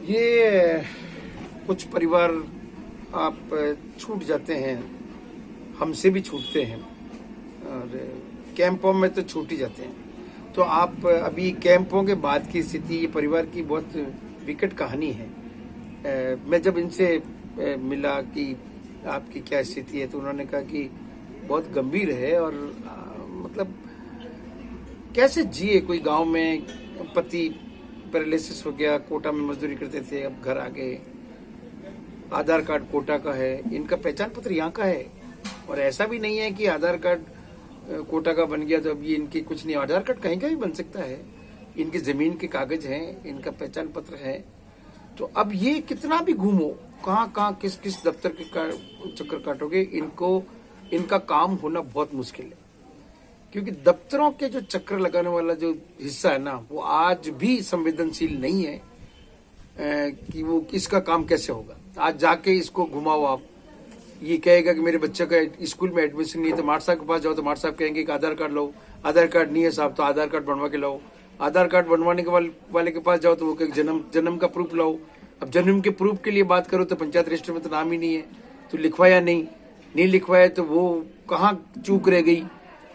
ये कुछ परिवार आप छूट जाते हैं, हमसे भी छूटते हैं और कैंपों में तो छूट ही जाते हैं। तो आप अभी कैंपों के बाद की स्थिति, ये परिवार की बहुत विकट कहानी है। मैं जब इनसे मिला कि आपकी क्या स्थिति है, तो उन्होंने कहा कि बहुत गंभीर है और मतलब कैसे जिए। कोई गांव में पति पैरालिसिस हो गया, कोटा में मजदूरी करते थे, अब घर आ गए, आधार कार्ड कोटा का है, इनका पहचान पत्र यहाँ का है। और ऐसा भी नहीं है कि आधार कार्ड कोटा का बन गया तो अब ये इनकी कुछ नहीं, आधार कार्ड कहीं का भी बन सकता है। इनकी जमीन के कागज हैं, इनका पहचान पत्र है। तो अब ये कितना भी घूमो, कहाँ कहाँ किस किस दफ्तर के चक्कर काटोगे, इनका काम होना बहुत मुश्किल है। क्योंकि दफ्तरों के जो चक्कर लगाने वाला जो हिस्सा है ना, वो आज भी संवेदनशील नहीं है कि वो किसका काम कैसे होगा। आज जाके इसको घुमाओ आप, ये कहेगा कि मेरे बच्चे का स्कूल में एडमिशन नहीं है, तो मार साहब के पास जाओ तो मार साहब कहेंगे कि आधार कार्ड लो, आधार कार्ड नहीं है साहब तो आधार कार्ड बनवा के लाओ, आधार कार्ड बनवाने के वाले के पास जाओ तो वो कहेगा जन्म का प्रूफ लाओ। अब जन्म के प्रूफ के लिए बात करो तो पंचायत रजिस्टर में तो नाम ही नहीं है, तो लिखवाया नहीं लिखवाया तो वो कहाँ चूक रह गई।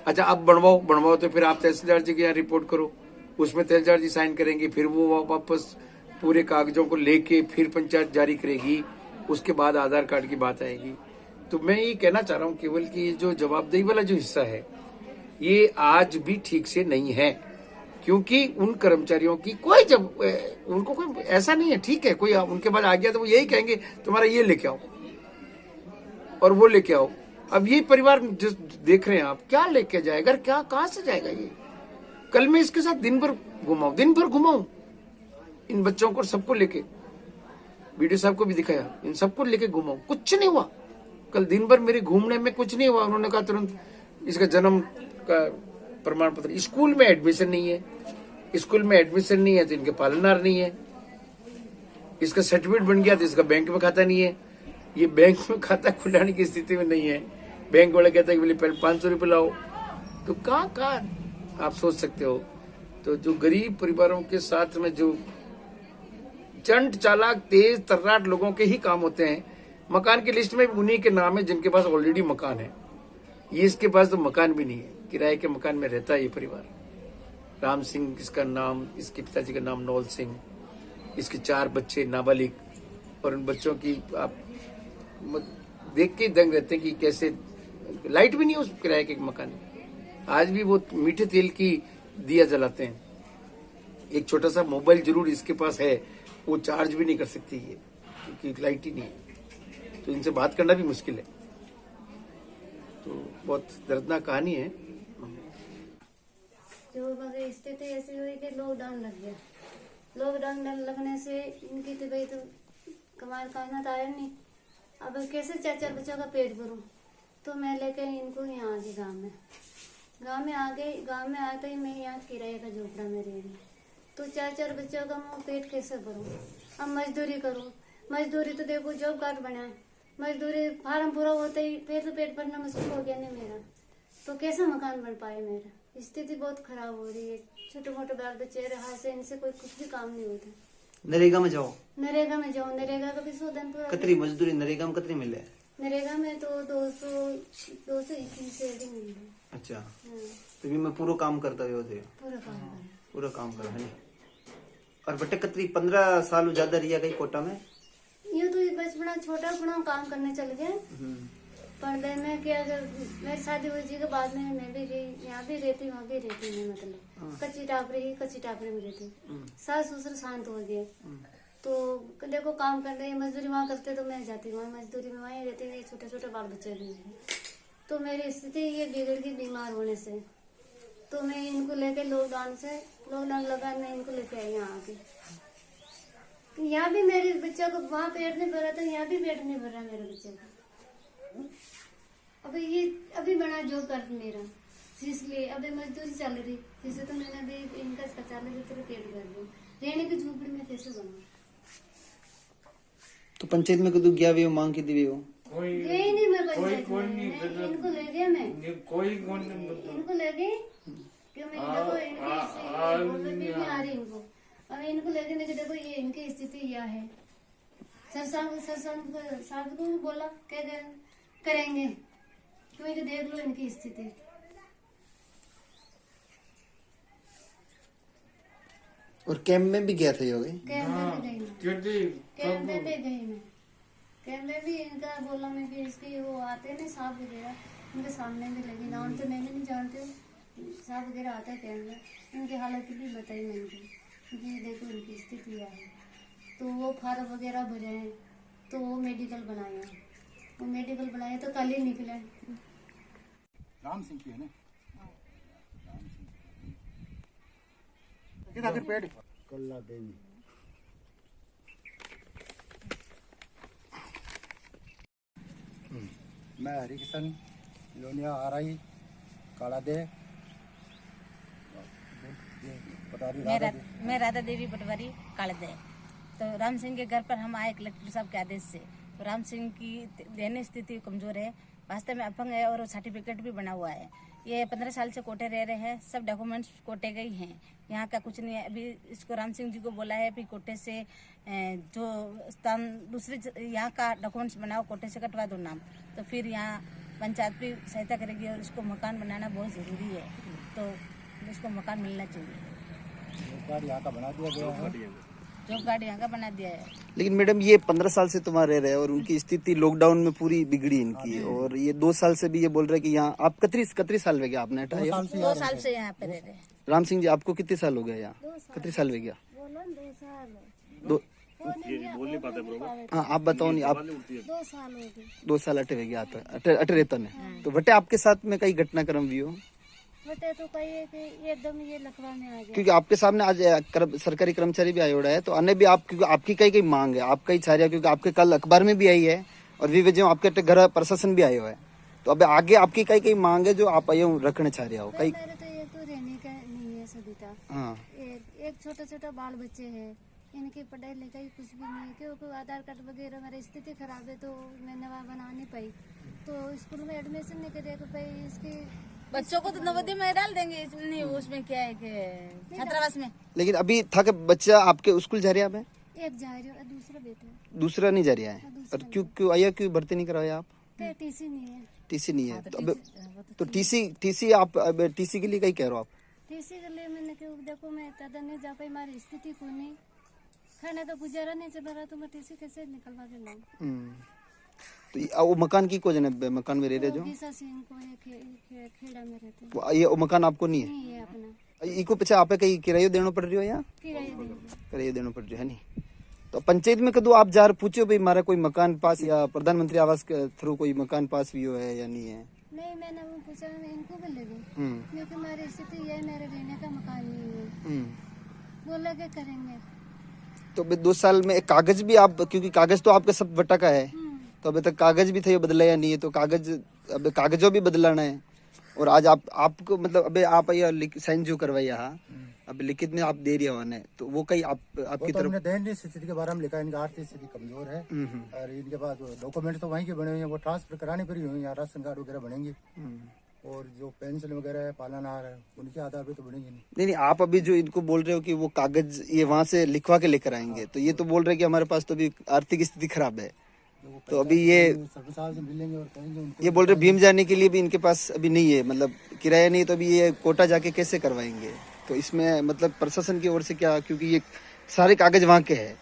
अच्छा अब बनवाओ तो फिर आप तहसीलदार जी के यहाँ रिपोर्ट करो, उसमें तहसीलदार जी साइन करेंगे, फिर वो वापस पूरे कागजों को लेके फिर पंचायत जारी करेगी, उसके बाद आधार कार्ड की बात आएगी। तो मैं ये कहना चाह रहा हूँ केवल कि जो जवाबदेही वाला जो हिस्सा है ये आज भी ठीक से नहीं है। क्योंकि उन कर्मचारियों की कोई उनको कोई ऐसा नहीं है, ठीक है कोई उनके पास आ गया तो वो यही कहेंगे तुम्हारा ये लेके आओ और वो लेके आओ। अब ये परिवार जो देख रहे हैं आप, क्या लेके जाएगा, क्या कहाँ से जाएगा ये। कल मैं इसके साथ दिन भर घुमाऊं इन बच्चों को, सबको लेके वीडियो साहब को भी दिखाया, इन सबको लेके घुमाऊं, कुछ नहीं हुआ। कल दिन भर मेरे घूमने में कुछ नहीं हुआ। उन्होंने कहा तुरंत इसका जन्म का प्रमाण पत्र, स्कूल में एडमिशन नहीं है तो इनके पालनहार नहीं है, इसका सर्टिफिकेट बन गया तो इसका बैंक में खाता नहीं है, ये बैंक में खाता खुलाने की स्थिति में नहीं है। बैंक वाला कहता है कि पहले 500 रुपये लाओ। तो कहाँ आप सोच सकते हो। तो जो गरीब परिवारों के साथ में जो चंट चालाक तेज तर्राट लोगों के ही काम होते हैं। मकान की लिस्ट में उन्हीं के नाम है जिनके पास ऑलरेडी मकान है। ये इसके पास तो मकान भी नहीं है, किराए के मकान में रहता है ये परिवार। राम सिंह इसका नाम, इसके पिताजी का नाम नौल सिंह, इसके 4 बच्चे नाबालिग, और उन बच्चों की आप देख के दंग रहते हैं कि कैसे लाइट भी नहीं है उस किराए के मकान में। आज भी वो मीठे तेल की दिया जलाते हैं। एक छोटा सा मोबाइल जरूर इसके पास है, वो चार्ज भी नहीं कर सकती ये, क्योंकि लाइट ही नहीं है। तो इनसे बात करना भी मुश्किल है। तो बहुत दर्दनाक कहानी है। जो स्थिति ऐसी हुई कि लॉकडाउन लग गया। लॉकडाउन लगने से इनकी तो भाई तो कमाल खाना तो आया नहीं। अब कैसे 4 बच्चों का पेट भरूं। तो मैं लेकर इनको यहाँ आ गई गाँव में आ गई। गाँव में आते ही मैं यहाँ किराए का झोपड़ा में रह गई। तो 4 बच्चों का मैं पेट कैसे भरूं। अब मजदूरी करूं। मजदूरी तो देखो जॉब कार्ड बनाए, मजदूरी फार्म पूरा होते ही फिर तो पेट भरना मुश्किल हो गया नहीं मेरा। तो कैसे मकान बन पाए मेरा। स्थिति बहुत खराब हो रही है। छोटे मोटे बाल बच्चे रहा से इनसे कोई कुछ भी काम नहीं होता। नरेगा में जाओ, नरेगा का भी 100 दिन पूरा। कतरी मजदूरी नरेगा में कतरी मिले। नरेगा में तो 221 से अधिक मिल रही। अच्छा तो भी मैं पूरा काम करता हो पूरा काम कर है। और बटे कतरी 15 साल ज्यादा रिया गई कोटा में। ये तो बचपना छोटा अपना काम करने चल गया। पर्दे में क्या, अगर मेरी शादी हुई जी के बाद में मैं भी गई, यहाँ भी रहती वहाँ भी रहती मैं, मतलब कच्ची टापरे में रहती। सास ससुर शांत हो गए तो देखो काम कर रही, मजदूरी वहाँ करते तो मैं जाती वहाँ मजदूरी में, वहीं रहती। छोटे बाल बच्चे भी हैं। तो मेरी स्थिति ये बिगड़ गई बीमार होने से। तो मैं इनको लेके लॉकडाउन लगा, मैं इनको लेके आई यहाँ आके। यहाँ भी मेरे बच्चा को वहाँ पेट नहीं भरा था, यहाँ भी पेट नहीं भरा मेरे बच्चे का। अभी बना जॉब कर मेरा, इसलिए अभी मजदूरी चल रही, जिससे तो मैंने अभी इनका 40 पेट भर दिया। रहने की झोपड़ी में कैसे बनूं। तो पंचायत में कदू गया भी हो, मांग की दी हो गई नहीं मैं पंचायत में। इनको ले गया मैं, इनको ले गई क्यों। मैं देखो इनकी आ रही इनको अब इनको लेके लेके देखो ये इनकी स्थिति यह है। सर साहब को भी बोला क्या करेंगे, क्योंकि देख लो इनकी स्थिति। और कैंप में भी गया था योगी? कैंप में भी गई मैं, कैंप में भी गई मैं, कैंप में भी इनका बोला मैं कि इसके वो आते ना सांप वगैरह, उनके सामने भी लगी। नाम तो मैं भी नहीं जानती हूँ, सांप वगैरह आता है कैंप में। उनकी हालत भी बताई मैंने कि देखो इनकी स्थिति क्या है। तो वो फार्म वगैरह भरे हैं, तो वो मेडिकल बनाया, वो मेडिकल बनाया तो कल ही निकले। राम सिंह की है ना, किधर पेड़ कल्ला देवी। मैं हरी किशन लोनिया आ रही काला दे मैं राधा देवी पटवारी कालदे। तो राम सिंह के घर पर हम आए कलेक्टर साहब के आदेश से। तो राम सिंह की दैनिक स्थिति कमजोर है, वास्तव में अपंग है और सर्टिफिकेट भी बना हुआ है। ये 15 साल से कोटे रह रहे हैं, सब डॉक्यूमेंट्स कोटे गई हैं, यहाँ का कुछ नहीं है। अभी इसको राम सिंह जी को बोला है कि कोटे से जो स्थान दूसरे यहाँ का डॉक्यूमेंट्स बनाओ, कोटे से कटवा दो नाम, तो फिर यहाँ पंचायत भी सहायता करेगी। और इसको मकान बनाना बहुत ज़रूरी है, तो इसको मकान मिलना चाहिए। यहाँ का बना दिया गया है, जॉब कार्ड यहाँ का बना दिया है। लेकिन मैडम ये 15 साल से तुम्हारे रह रहे हैं और उनकी स्थिति लॉकडाउन में पूरी बिगड़ी इनकी, और ये 2 साल से भी ये बोल रहे हैं कि यहाँ आप कतरी साल हो गया आपने हटाया? 2 साल से यहाँ पे रह रहे हैं। राम सिंह जी आपको कितने साल हो गए यहाँ? कितने साल हो गया? 2 हाँ आप बताओ नहीं, आप 2 साल हो गए। 2 साल अटे हो गया अटे रहता ने। तो बटे आपके साथ में कई घटनाक्रम भी हो? बटे तो कहिए कि एकदम ये लकवा में आ गया, क्योंकि आपके सामने आज सरकारी कर्मचारी भी आए उड़ा है, तो अन्य भी आप, क्योंकि आपकी कई मांग है, आप कई चाह रहे, क्योंकि आपके कल अखबार में भी आई है और विवेचन आपके घर प्रशासन भी आए हुए है। तो अब आगे आपकी कई मांग है जो आप ये रखने चाह रहे हो कई? मेरे तो ये तो रहने का नहीं है सविता। हाँ एक छोटा बाल बच्चे हैं, इनकी पढ़ाई लिखाई कुछ भी नहीं है, क्योंकि आधार कार्ड वगैरह मेरी स्थिति खराब है, तो मैंने वहाँ बना नहीं पाई। तो स्कूल में एडमिशन नहीं करेगा पाई, इसकी बच्चों को तो नवोदय में डाल देंगे, नहीं उसमें क्या है कि छात्रावास में। लेकिन अभी था कि बच्चा आपके स्कूल जा रहा है? एक जा रही है, दूसरा बेटा है। दूसरा नहीं जा रहा है? और क्यों आया, क्यों भर्ती नहीं कराया आप? टीसी नहीं है। टीसी नहीं है, तो टीसी आप टीसी के लिए कहीं कह रहे हो आप? टीसी के लिए मैंने क्यों, देखो मैं तदा नहीं जा पाई, हमारी स्थिति को नहीं, खाने का गुजारा नहीं चल रहा, तो मैं टीसी कैसे निकलवा के लाऊं? तो वो मकान की को जने मकान में रह रहे जो गीसा सिंह को है, खेड़ा में रहते हैं। वो ये वो मकान आपको नहीं है? नहीं है अपना, इको पीछे आप कहीं किराया देना पड़ रही हो या किराया देंगे। किराया देना पड़ रही है? नहीं तो पंचायत में कदू आप जा पूछो भाई हमारा कोई मकान पास या प्रधानमंत्री आवास के थ्रू कोई मकान पास भी हो है या नहीं है? नहीं मैंने वो पूछा, इनको भी ले गई, क्योंकि मेरी स्थिति ये, मेरे रहने का मकान नहीं है। बोला क्या करेंगे? तो 2 साल में एक कागज भी आप, क्योंकि कागज तो आपके सब बटा का है, तो अभी तक कागज भी थे बदला या नहीं है? तो कागज अब कागजों भी बदलाना है। और आज आपको मतलब अबे आप ये साइन जो करवाई यहाँ अब लिखित में आप दे रही हो, तो वो कहीं आपकी तरफ? हमने दैनिक स्थिति के बारे में लिखा है, इनकी आर्थिक स्थिति कमजोर है और इनके पास डॉक्यूमेंट तो वहीं के बने हुए हैं, वो ट्रांसफर करानी पड़ी हुई है, राशन कार्ड वगैरह बनेंगे और जो पेंशन वगैरह है, पालन आ रहा है, उनके आधार पे तो बनेंगे नहीं। आप अभी जो इनको बोल रहे हो कि वो कागज ये वहाँ से लिखवा के लेकर आएंगे, तो ये तो बोल रहे हैं कि हमारे पास तो अभी आर्थिक स्थिति खराब है, तो अभी ये सरकार से मिलेंगे और कहेंगे उनको। ये बोल रहे भीम जाने के लिए भी इनके पास अभी नहीं है, मतलब किराया नहीं, तो अभी ये कोटा जाके कैसे करवाएंगे? तो इसमें मतलब प्रशासन की ओर से क्या, क्योंकि ये सारे कागज वहाँ के हैं,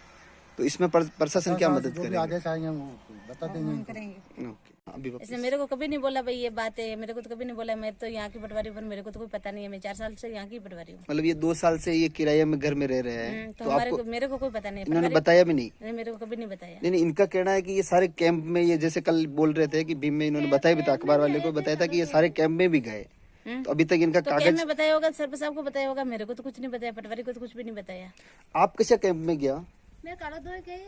तो इसमें प्रशासन क्या मदद करेगा? आदेश आएंगे वो बता देंगे। अभी इसने मेरे को कभी नहीं बोला भाई ये बात है, मेरे को तो कभी नहीं बोला, मैं तो यहाँ की पटवारी हूँ, मेरे को तो कोई पता नहीं है, मैं 4 साल से यहाँ की पटवारी हूँ। मतलब ये 2 साल से ये किराए में घर में रह रहे हैं, तो हमारे को मेरे को कोई पता नहीं, इन्होंने बताया भी नहीं? नहीं मेरे को कभी नहीं बताया। नहीं, इनका कहना है कि ये सारे कैंप में, ये जैसे कल बोल रहे थे कि भीम में इन्होंने बताया भी था, अखबार वाले को बताया था कि ये सारे कैंप में भी गए, तो अभी तक इनका कागज में बताया होगा, सरपंच साहब को बताया होगा, मेरे को तो कुछ नहीं बताया, पटवारी को तो कुछ भी नहीं बताया। आप किस कैंप में गया? मैं काला धोए गई,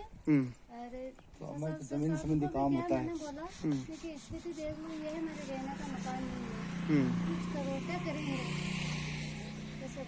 अरे तो हमारे तो जमीन संबंधी काम होता है। मैंने बोला क्योंकि स्थिति देख लो, ये है मेरे रहने का मकान नहीं है, कुछ करो, क्या करेंगे, कैसे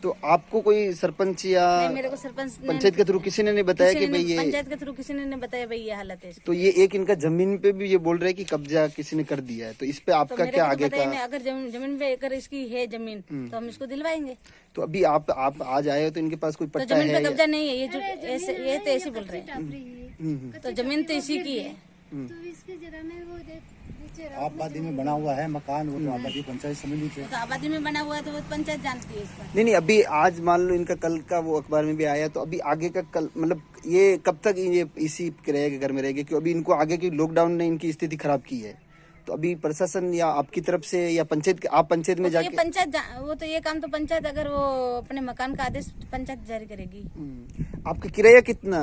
तो आपको कोई सरपंच या नहीं, मेरे को सरपंच ने- पंचायत के थ्रू किसी ने नहीं बताया कि भाई ये, पंचायत के थ्रू किसी ने नहीं बताया भाई ये हालत है इसकी। तो ये एक इनका जमीन पे भी ये बोल रहे हैं कि कब्जा किसी ने कर दिया है, तो इस पे तो आपका मेरे क्या को तो आगे पता ही का? नहीं, अगर जमीन पे अगर इसकी है जमीन तो हम इसको दिलवाएंगे। तो अभी आप आज आए हो तो इनके पास कोई तो पट्टा जमीन है पे या- कब्जा नहीं है, ये जो ऐसे ये तो ऐसे बोल रहे हैं। तो जमीन तो इसी की है। तो इसके जगह में वो नीचे आबादी में बना हुआ है मकान, वो तो आबादी पंचायत समिति से। तो आबादी में बना हुआ है तो वो पंचायत जानती है इसका। नहीं अभी आज मान लो इनका कल का वो अखबार में भी आया, तो अभी आगे का कल मतलब ये कब तक ये इसी किराए के घर में रहेंगे? क्योंकि अभी इनको आगे की लॉकडाउन ने इनकी स्थिति खराब की है, तो अभी प्रशासन या आपकी तरफ से या पंचायत, आप पंचायत में वो तो ये जाके पंचायत वो तो ये काम तो पंचायत, अगर वो अपने मकान का आदेश पंचायत जारी करेगी। आपका किराया कितना,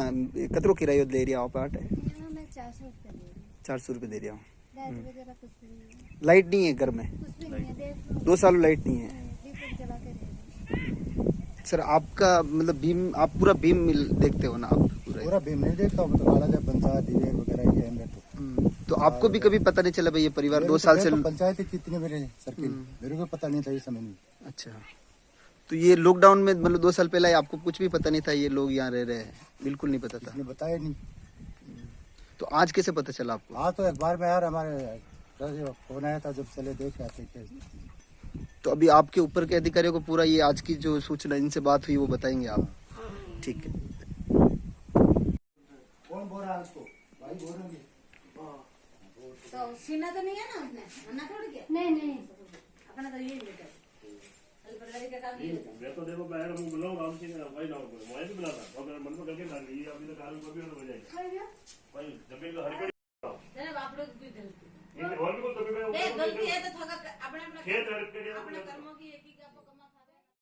कतरो किराया दे रही आप? आठ है, यहाँ मैं 400 रुपये दे रही हूँ। 400 रुपये दे रहा हूँ। लाइट वगैरह कुछ भी नहीं है, लाइट नहीं है घर में, कुछ भी नहीं है, देख लो, 2 साल लाइट नहीं है। दीपक जला के रह रहे। सर आपका मतलब भीम, आप पूरा भीम मिल देखते हो ना आप? पूरा भीम नहीं देखता हूँ, तो काला जब पंचायत दिवे वगैरह ये है तो आपको भी कभी पता नहीं चला भाई ये परिवार 2 साल से? पंचायत कितने मेरे सर्किल, मेरे को पता नहीं था ये समय में। अच्छा, तो ये लॉकडाउन में मतलब 2 साल पहले आपको कुछ भी पता नहीं था ये लोग यहाँ रह रहे हैं? बिल्कुल नहीं पता था। इसने बताया नहीं। तो आज कैसे पता चला आपको? आज तो अखबार में यार हमारे फोन आया था, जब चले देख के आते थे। तो अभी आपके ऊपर के अधिकारियों को पूरा ये आज की जो सूचना इनसे बात हुई वो बताएंगे आप? ठीक है। कौन बोल रहा है उसको? भाई बोल रहे हैं। तो सीना तो नहीं है ना उसने, मना छोड़ के नहीं नहीं, अपना तो ये लेकर अलपरदारी का काम ये मैं तो देखो मैं मुंह बुलाऊं राम सिंह भाई ना बोले मैं भी बुलाता और मेरे मन में करके डाल ये अभी तो काल को भी हो जाएगा भाई जमीन का हड़कड़ी जनाब आप लोग की गलती ये और भी कोई गलती है तो थोड़ा अपना खेत हड़कड़ी अपना कर्मों की एक ही